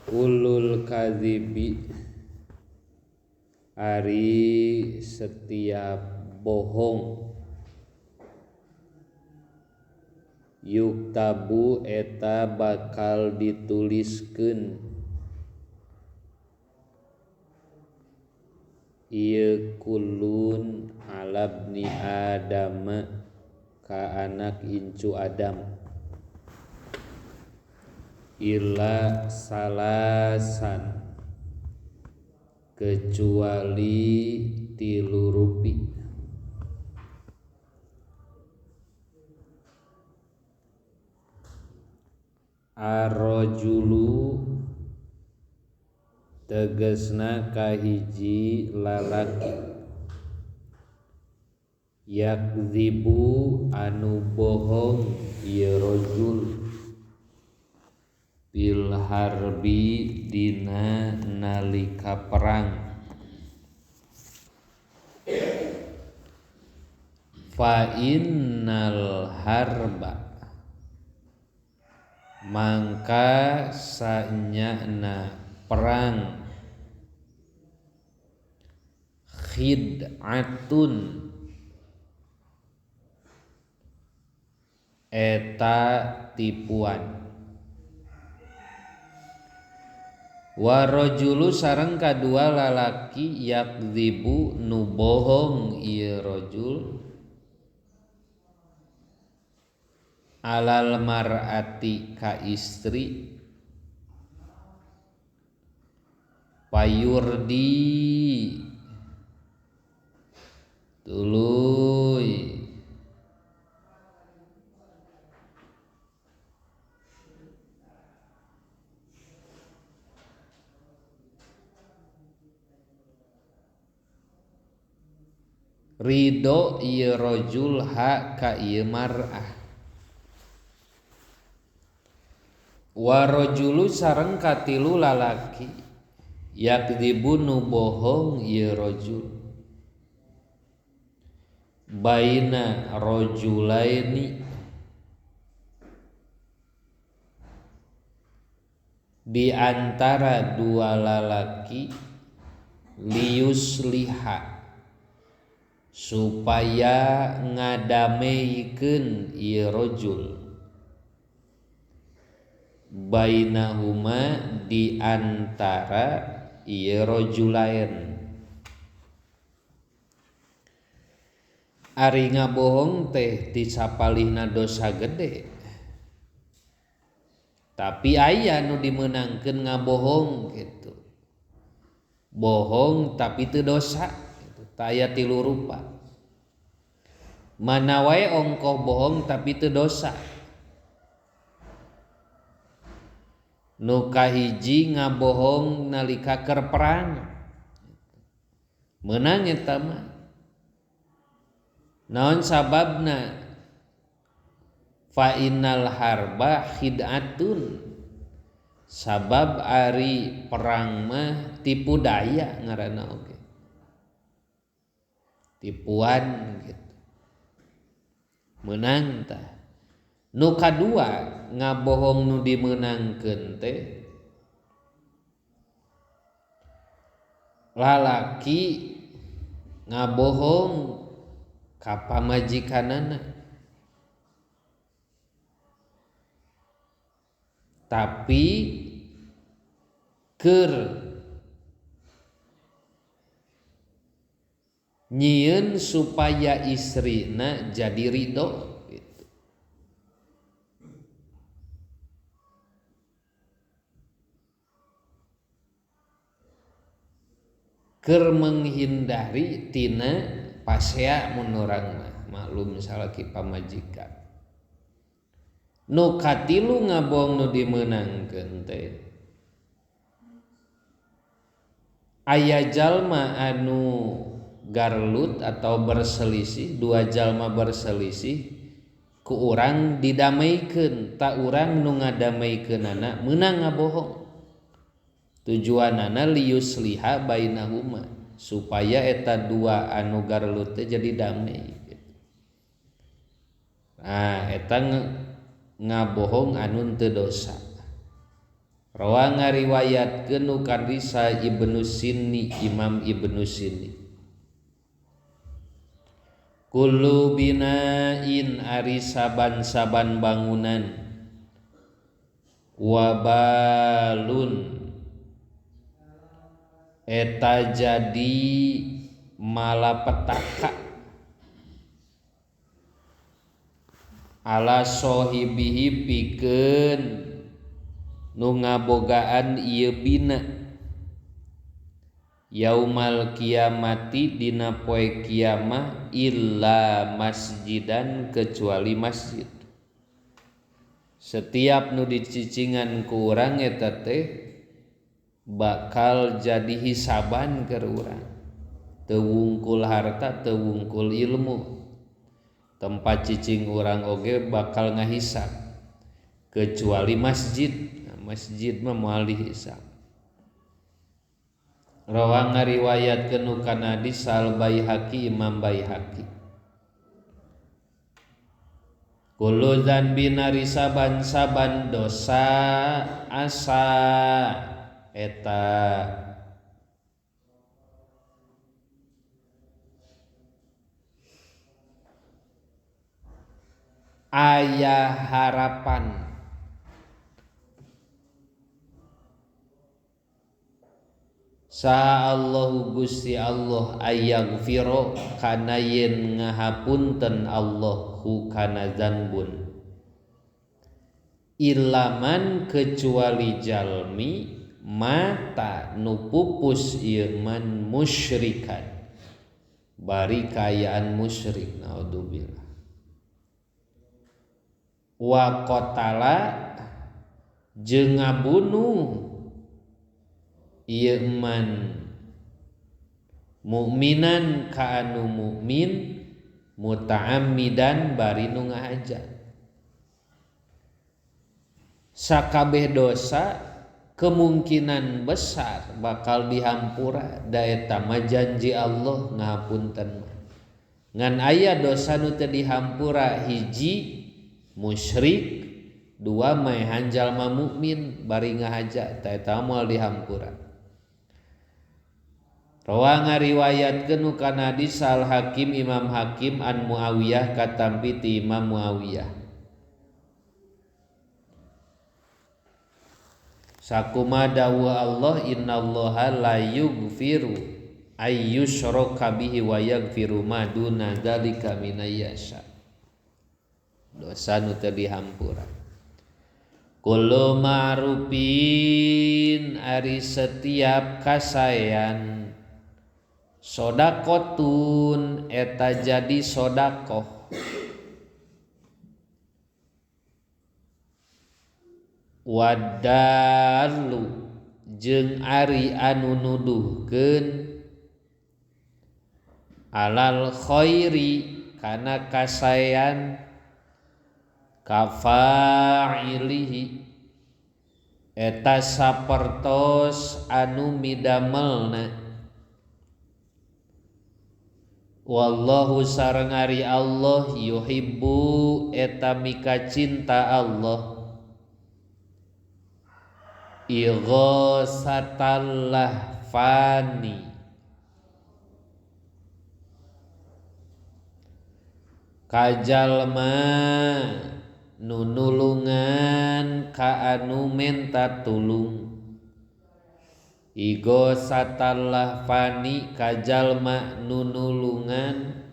Kulul kadzibi ari setiap bohong yuktabu eta bakal dituliskeun ieu kulun alabni adama ka anak incu Adam illa salasan kecuali tilu rupi arrojulu tegesna kahiji lalaki yakdzibu anu bohong ieu rojul bil harbi dina nalika perang fa innal harba mangka sanyana perang khid'atun eta tipuan warojulu sareng kadua lalaki yakdzibu nu bohong ieu rojul alal mar'ati ka istri payurdi tuluy ridho ieu rojul ha ka ieu mar'ah warojulu sareng katilu lalaki yakdzibu nu bohong ieu rojul baina rojulaini di antara dua lalaki liusliha supaya ngadameikeun ieu rojul bainahuma di antara ieu rojulain ari ngabohong teh tisapalihna dosa gede tapi aya nu dimeunangkeun ngabohong gitu bohong tapi teu dosa gitu. Aya tilu rupa mana wae ongkoh bohong tapi teu dosa nu kahiji ngabohong nalika keur perang meunang eta mah naon sababna fa innal harba khid'atun sabab ari perang mah tipu daya ngaranna oge tipuan gitu meunang tah nu kadua ngabohong nu dimeunangkeun teh lalaki ngabohong ka pamajikanana tapi keur nyieun supaya istrina jadi ridho gitu. Keur menghindari tina pasea mun urang mah maklum salaki pamajikan nu katilu ngabohong nu dimeunangkeun teh aya jalma anu garlut atau berselisih dua jalma berselisih ku urang didamaikeun ta urang nu ngadamaikeunana meunang ngabohong tujuanana liusliha bainahuma supaya eta dua anu garlut teh jadi damai gitu. Nah eta ngabohong anu teu dosa Rawa ngariwayatkeun nu kadisa Ibnu Sinni Imam Ibnu Sinni. Kullu binain ari saban-saban bangunan wabalun eta jadi malapetaka ala sohibihi pikeun nu ngabogaan ieu bina yaumal kiamati dina poe kiamah illa masjidan kecuali masjid. Setiap nu dicicingan ku urang eta teh bakal jadi hisaban keur urang. Teu wungkul harta, teu wungkul ilmu. Tempat cicing urang oge bakal ngahisab kecuali masjid. Masjid mah moal dihisab. Rawa ngariwayatkeun nu kana hadis Al Baihaqi Imam Baihaqi. Kullu dzanbin ari saban-saban dosa asa eta aya harapan sa Allahu Gusti Allah ayaghfiro kana yen ngahapunten Allah hu kana dzanbun ilaman kecuali jalmi mata nu pupus ieu man musyrikan bari kayaan musyrik naudzubillah wa qatala jeung ngabunuh ieu man mukminan ka anu mukmin muta'ammidan bari nu ngahajat. Sakabeh dosa kemungkinan besar bakal dihampura da eta mah janji Allah ngahapunten. Ngan aya dosa nu teu dihampura hiji musyrik, dua maehan jalma mukmin bari ngahajat ta eta moal dihampura. Rawa ngariwayatkeun nu kana hadis Al Hakim Imam Hakim an Muawiyah katampi ti Imam Muawiyah. Sakuma dawuh Allah innallaha la yughfiru ayyushraka bihi wa yaghfiru ma duna dzalika minayyasha. Dosa nu teu dihampura. Kullu ma'rufin ari setiap kasayan sodakotun eta jadi sodakoh wadalu jeung ari anu nuduhkeun alal khairi kana kasayan kafa'ilihi eta sapertos anu midamelna. Wallahu sareng ari Allah yuhibbu eta mika cinta Allah ighasatal lahfani kajalma nu nulungan ka anu menta tulung. Igo satallah fani kajalma nunulungan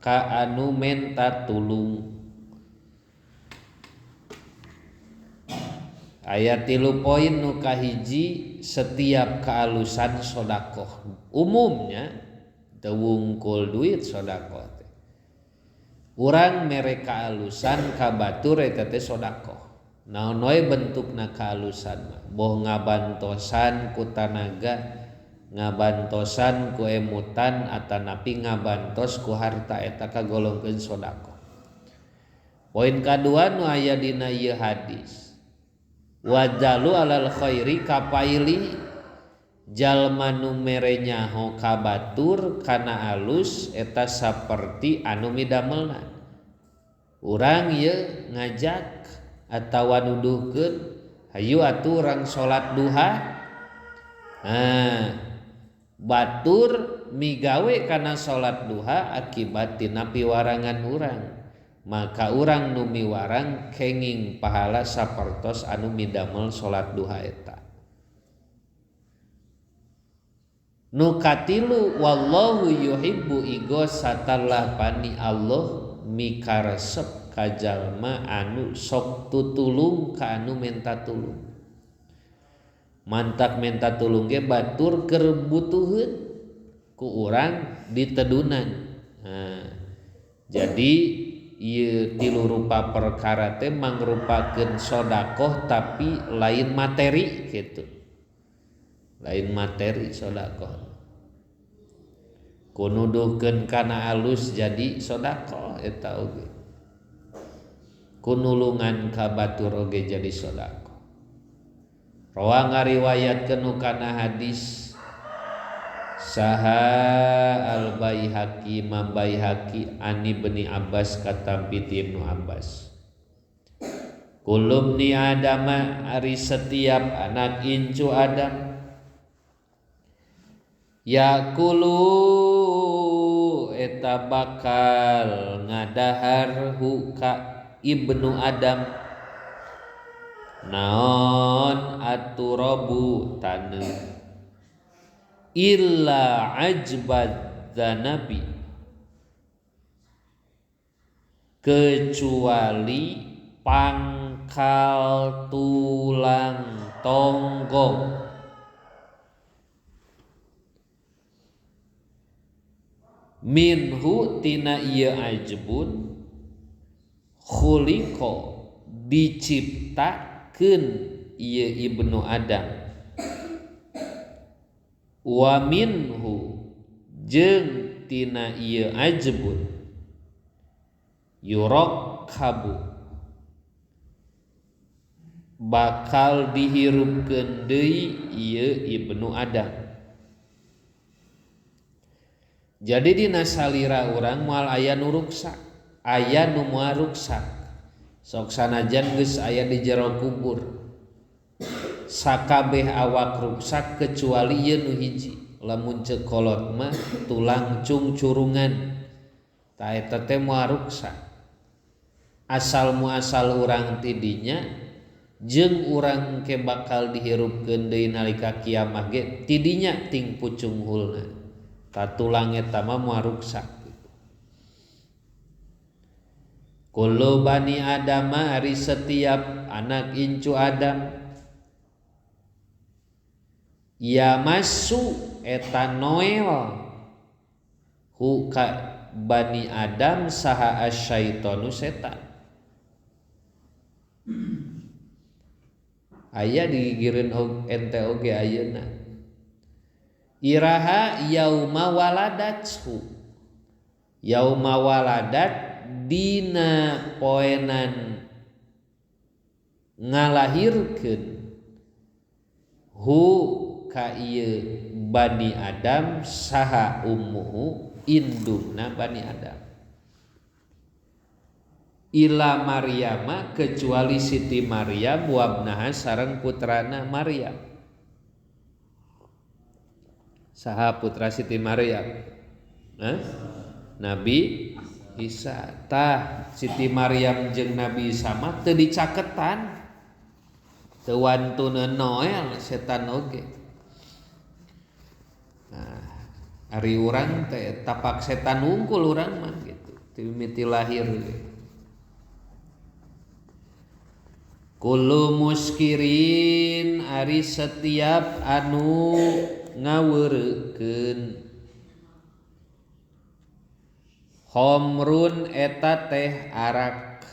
ka anu menta tulung. Ayat 3 poin nu kahiji setiap kaalusan sodakoh umumnya teu wungkul duit sodakoh teh. Urang mere kaalusan ka batur eta teh sodakoh. Naon wae bentukna kaalusan mah boh ngabantosan ku tanaga, ngabantosan ku emutan atanapi ngabantos ku harta eta kagolongkeun sodaqah. Poin kadua nu aya dina ieu hadis. Wajalu alal khairi kapaili jalma nu mere nyaho ka batur kana alus eta saperti anu midamelna. Urang ieu ngajak atawa nuduhkeun hayu atuh urang salat duha. Batur migawe kana salat duha akibat tina piwarangan urang, maka urang nu miwarang kenging pahala sapertos anu midamel salat duha eta. Nu katilu wallahu yuhibbu igosatalah pani Allah mikaresep ka jalma anu sok tutulung ka anu menta tulung. Mantak menta tulung ge batur keur butuheun ku urang ditedunan. Jadi ieu tilu rupa perkara teh mangrupakeun sedekah tapi lain materi kitu. Lain materi sedekah. Ku nuduhkeun kana alus jadi sedekah eta oge. Ku nulungan ka batur oge jadi sedekah. Rawa ngariwayatkeun kana hadis saha al-Baihaqi Imam Baihaqi ani Ibnu Abbas katampi Ibnu Abbas. Kulum ni Adama ari setiap anak incu Adam yakulu eta bakal ngadahar hu ka Ibnu Adam naon aturabu taneuh illa ajbad dzanabi kecuali pangkal tulang tonggong minhu tina ieu ajbun khuliqa dicipta ieu Ibnu Adam wa minhu jeung tina ieu ajbun yurakkabu bakal dihirupkeun deui ieu Ibnu Adam. Jadi dina salira urang moal aya nu ruksak, aya nu moal ruksak. Sok sanajan geus aya di jero kubur sakabeh awak ruksak kecuali ieu nu hiji lamun ceuk kolot mah tulang cungcurungan ta eta teh moal ruksak asal muasal urang ti dinya jeung urang ke bakal dihirupkeun deui nalika kiamah ge ti dinya ting pucung hulna ta tulang eta mah moal ruksak. Kullu bani Adam ari setiap anak incu Adam ya masu eta noel hu ka bani Adam saha asyaitonu setan. Aya digigireun ente oge ayeuna iraha yauma waladathu yauma waladat dina poenan ngalahirkeun hu ka ieu bani Adam saha ummuhu indungna bani Adam ila Maryam kecuali Siti Maryam wabnaha sareng putrana Maryam. Saha putra Siti Maryam? Nabi Isa. Tah Siti Maryam jeung Nabi Isa mah teu dicaketan, teu wantuneun Noel setan oge. Nah, ari urang teh tapak setan unggul urang mah gitu, ti mimiti lahir ge. Kullu muskirin ari setiap anu ngaweurekeun Homrun eta teh arak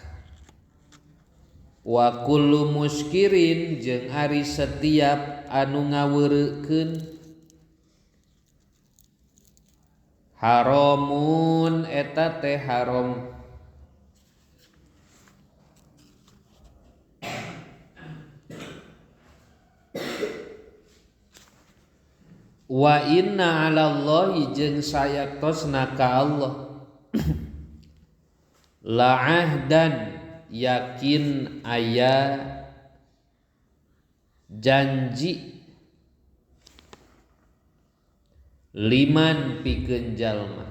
wa kullu muskirin jeung ari setiap anu ngaweurekeun haramun eta teh haram wa inna 'alallahi jeung sayaktosna ka Allah la ahdan yakin aya janji liman pikeun jalma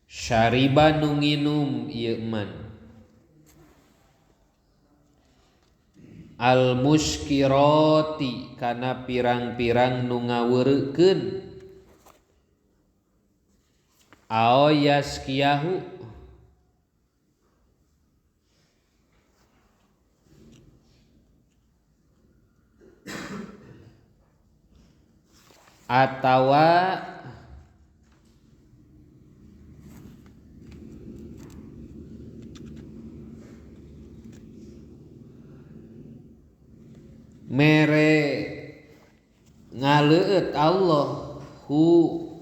syariba nu nginum ieu man al muskirati kana pirang-pirang nu ngaweureukkeun aoyaskiyahu atawa mere ngaleueut Allah hu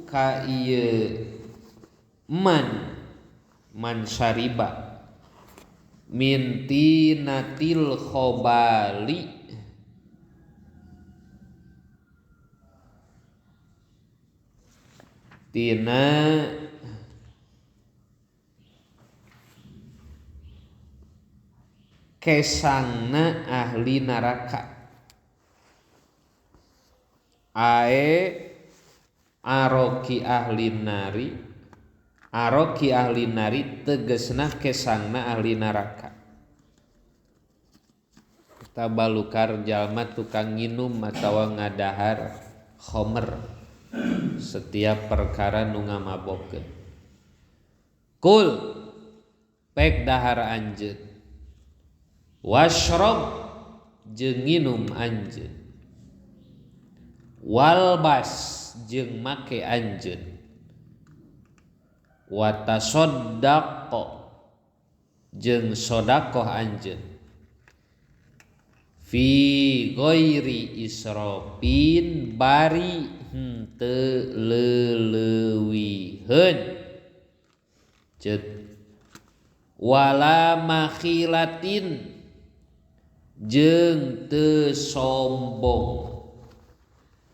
ka ieu man syariba min tinatil khobali tina kesangna ahli neraka ae aroki ahli nari tegesna kesangna ahli neraka. Kita balukar jalma tukang nginum atawa ngadahar khomer setiap perkara nu ngamabokeun. Kul pek dahar anjeun washrab jeung nginum anjeun walbas jeung make anjeun watasoddaqo jeung sodakoh anjeun fi ghairi israfin bari henteu leuleuwieun ceut wala makhilatin jeung teu sombong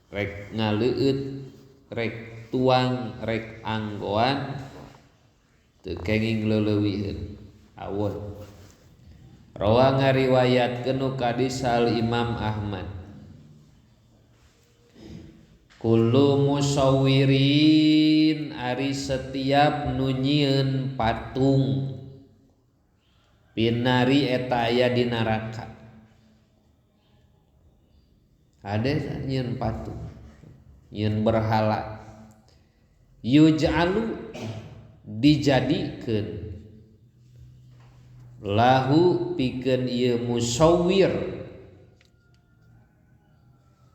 rek ngaleueut rek tuang rek anggoan teu kenging leuleuwieun awon. Rawa ngariwayatkeun ka disal Imam Ahmad kullu musawwirin ari setiap nu nyieun patung binari eta aya di neraka. Ada nyieun patung nyieun berhala yuj'alu dijadikeun lahu pikeun ieu musawwir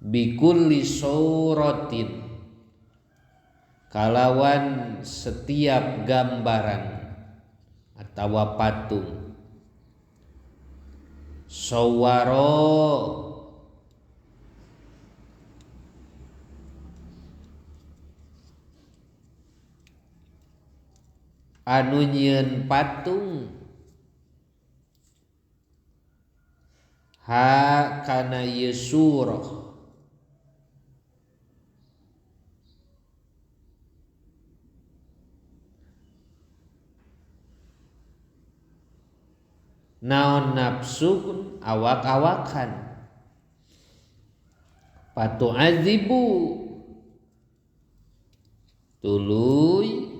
bikulli suratin kalawan setiap gambaran atawa patung sawwaro anu nyieun patung ha kana ieu surah naon nafsukun awak-awakan patu azibu tuluy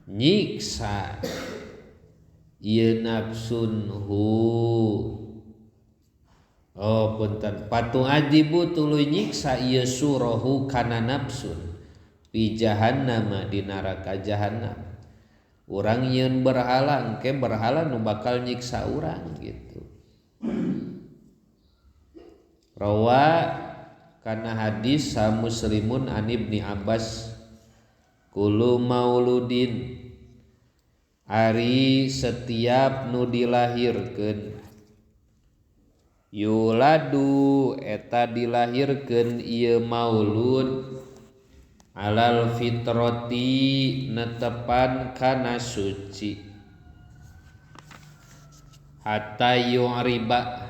nyiksa ieu nafsun hu punten patu azibu tuluy nyiksa ieu surahu kana nafsun fi jahannam di neraka jahannam. Urang nyieun berhala engke berhala nu bakal nyiksa urang gitu. Rawa kana hadis sa Muslimun an Ibni Abbas kullu mauludin ari setiap nu dilahirkeun yuladu eta dilahirkeun ieu maulud alal fitrati netepan kana suci hatta yu'riba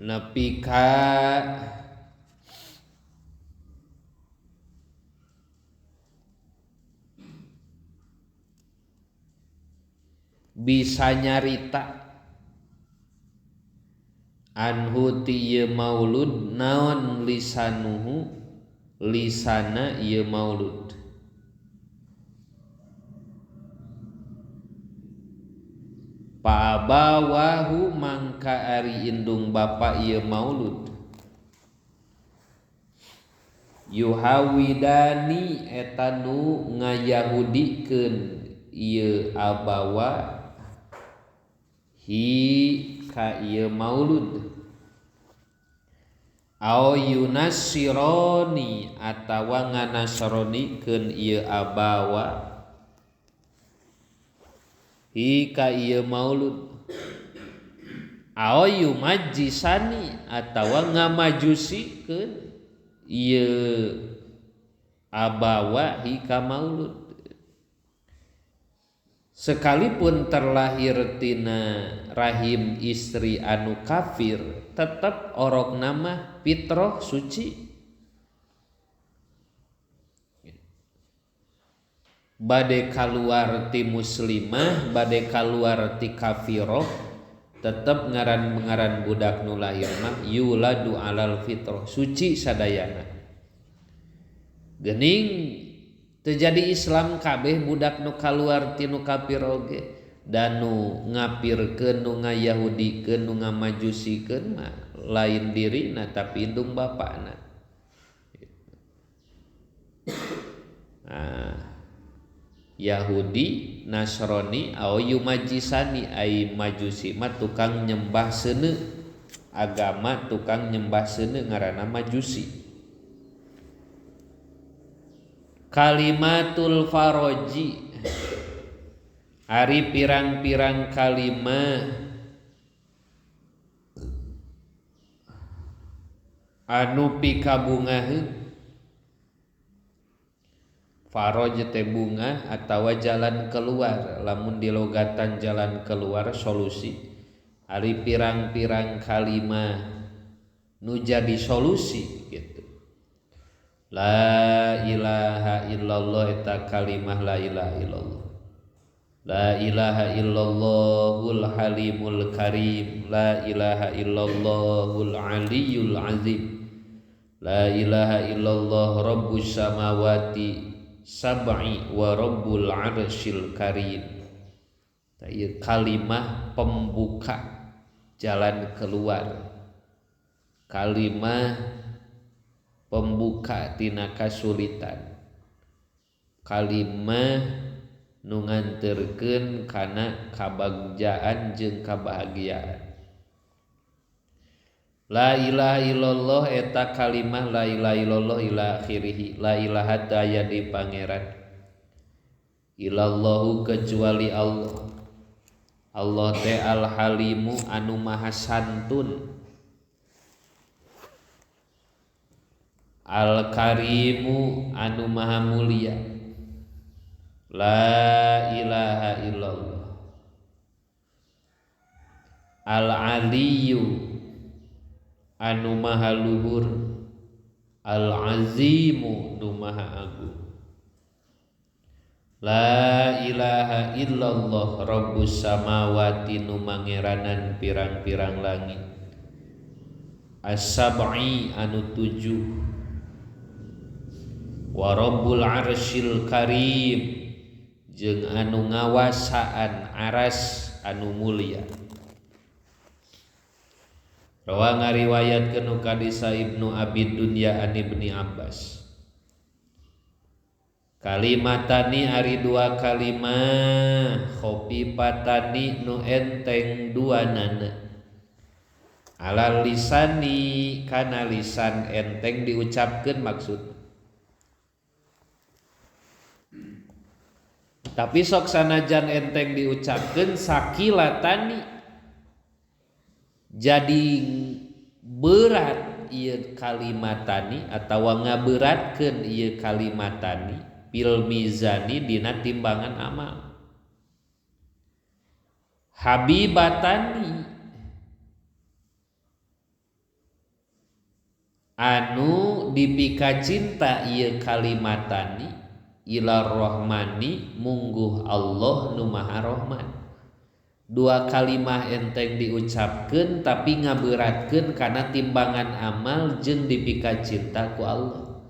nepi ka bisa nyarita anhu ti ieu maulud naon lisanuhu lisana ieu maulud. Paabawahu mangka ari indung bapa ieu maulud yuhawidani eta nu ngayahudikeun ieu abawa hi ka ieu maulud au yunasironi atawa nganasronikeun ieu abawa hi ka ieu maulud au yumajisani atawa ngamajusikeun ieu abawa hi ka maulud. Sekalipun terlahir tina rahim istri anu kafir tetap orok nama fitrah suci. Bade kaluar ti muslimah, bade kaluar ti kafiroh, tetap ngaran budak nu lahir mah yuladu alal fitrah suci sadayana. Geuning terjadi Islam kabeh budak nu kaluar ti nu kafir oge dan nu ngapirkeun nu ngayahudikeun nu ngamajusikeun mah lain dirina tapi indung bapana. Yahudi, Nasrani, au yumajisani ai majusi mah tukang nyembah seuneu, agama tukang nyembah seuneu ngaranna majusi. Kalimatul faroji ari pirang-pirang kalimah anu pikabungaheun. Faroj teh bunga atawa jalan keluar, lamun dilogatan jalan keluar solusi. Ari pirang-pirang kalimah nu jadi solusi gitu. La ilaha illallah eta kalimah la ilaha illallah. La ilaha illallahul halimul karim. La ilaha illallahul aliyul azim. La ilaha illallah rabbus samawati sab'i wa rabbul arsyil karim. Ieu kalimah pembuka jalan keluar, kalimah pembuka tina kasulitan, kalimah nu nganterkeun kana kabagjaan jeung kabahagiaan. La ilaha illallah eta kalimah la ilaha illallah ila akhirih. La ilaha daya di pangeran illallahu kecuali Allah. Allah teh al halimu anu maha santun, al karimu anu maha mulia. La ilaha illallah al aliyu anu maha luhur, al azimu nu maha agung. La ilaha illallah rabbus samawati nu mangeranan pirang-pirang langit, as-sab'i anu 7, wa rabbul arsyil karim jeung anu ngawasaan aras anu mulia. Rawa ngariwayatkeun ka hadis Ibnu Abi Dunya an Ibni Abbas. Kalimatani ari dua kalimah khofifatani nu enteng duanana. Alal lisani kana lisan enteng diucapkeun maksud. Tapi sok sanajan enteng diucapkeun sakilatani jadi berat ieu kalimatani atawa ngaberatkeun ieu kalimatani bil mizani dina timbangan amal. Habibatani anu dipika cinta ieu kalimatani ila rahmani mungguh Allah nu maha rahman. dua kalimah enteng diucapkeun tapi ngaberatkeun kana timbangan amal jeung dipika cinta ku Allah.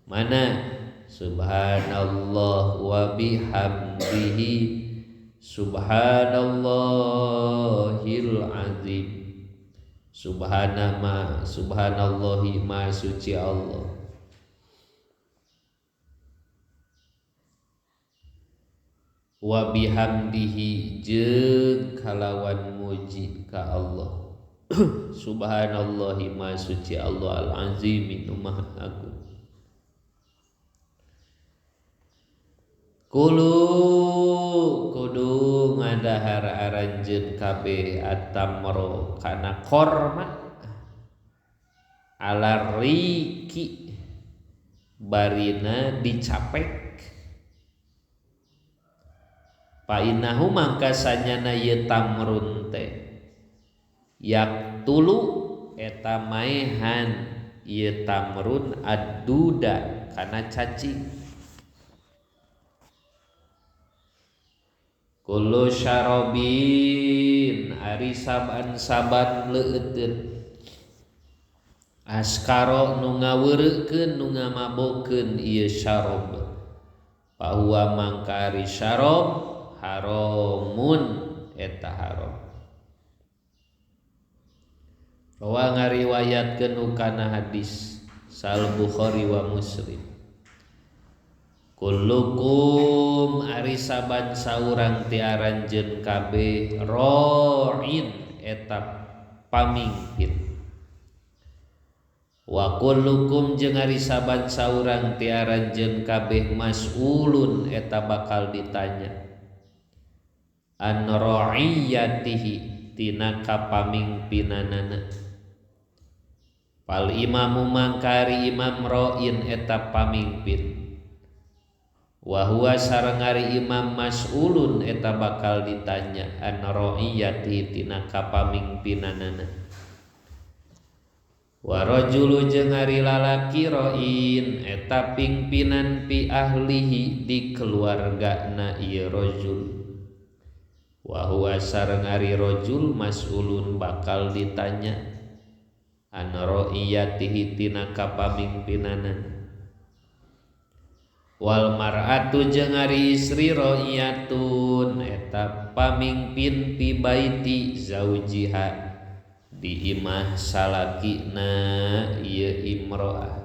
Mana subhanallah wa bihamdihi subhanallahil azim. Subhanallahi ma suci Allah. Wa bihamdihi jeung kalawan muji ka Allah. Subhanallahi ma suci Allah al-azim nu maha agung. Kudu ngadahar aranjeun kabeh atamro kana korma ala riki barina dicapek. Painahu mangka sanyana ieu tamrun teh yak tulu eta maehan ieu tamrun aduda kana cacing. Kullu syarobin ari saban-saban leueuteun askaro nu ngaweureukkeun nu ngamabokeun ieu syarob. Bahwa mangka ari syarob haramun eta haram. Rawa ngariwayatkeun kana hadis sal Bukhari wa Muslim. Kullukum ari saban saurang ti aranjeun kabeh ra'in eta pamingpin. Wa kullukum jeung ari saban saurang ti aranjeun kabeh mas'ulun eta bakal ditanya an ra'iyatihi tina kapamingpinanana. Pal imamu mangkari imam ra'in eta pamingpin. Wa huwa sareng ari imam mas'ulun eta bakal ditanya an ra'iyatihi tina kapamingpinanana. Wa rajulu jeung ari lalaki ra'in eta pingpinan pi ahlihi di keluargana ieu rajul. Wa huwa sareng ari rajul mas'ulun bakal ditanya an ra'iyatihi tina kapamingpinanan. Wal mar'atu jeung ari istri ra'iyatun eta pamingpin pi baiti zaujiha di imah salakina ieu imro'ah.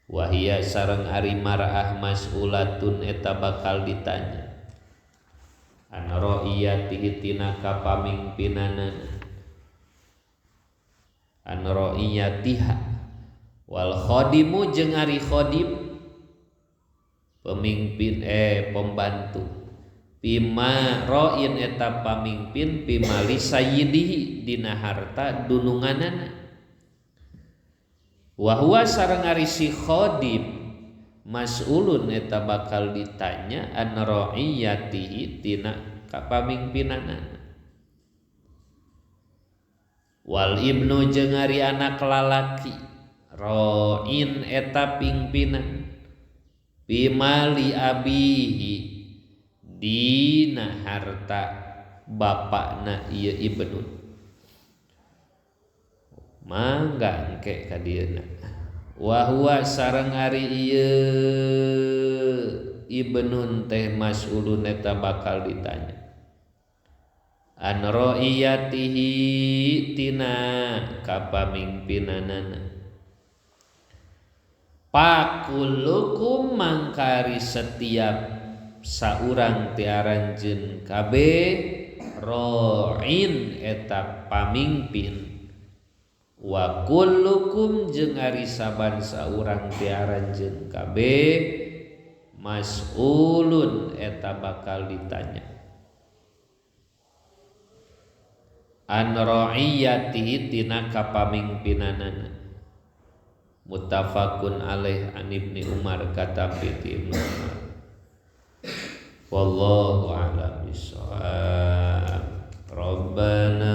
Wa hiya sareng ari mar'ah mas'ulatun eta bakal ditanya an ra'iyatihi tina kapamingpinanan an ra'iyatiha. Wal khadimu jeung ari khadim pemimpin pembantu pima ra'in eta pamingpin pimali sayyidihi dina harta dununganana. Wa huwa sareng ari si khadim mas'ulun eta bakal ditanya an ra'iyatihi tina kapamingpinanan. Wal ibnu jeung ari anak lalaki ra'in eta pingpinan bimali abihi dina harta bapakna ieu ibnu. Mangga engke ka dieuna. Wa huwa sareng ari ieu ibnun teh mas'ulun eta bakal ditanya an ra'iyatihi tina kapamingpinanana. Pakullukum mangkari setiap saurang ti aranjeun kabeh ra'in eta pamingpin. Wa kullukum jeung ari saban saurang ti aranjeun kabeh mas'ulun eta bakal ditanya an ra'iyatihi tina kapamingpinanana. Muttafaqun alaih an Ibnu Umar kata Ibnu Umar. Wallahu a'lam bishawab. Rabbana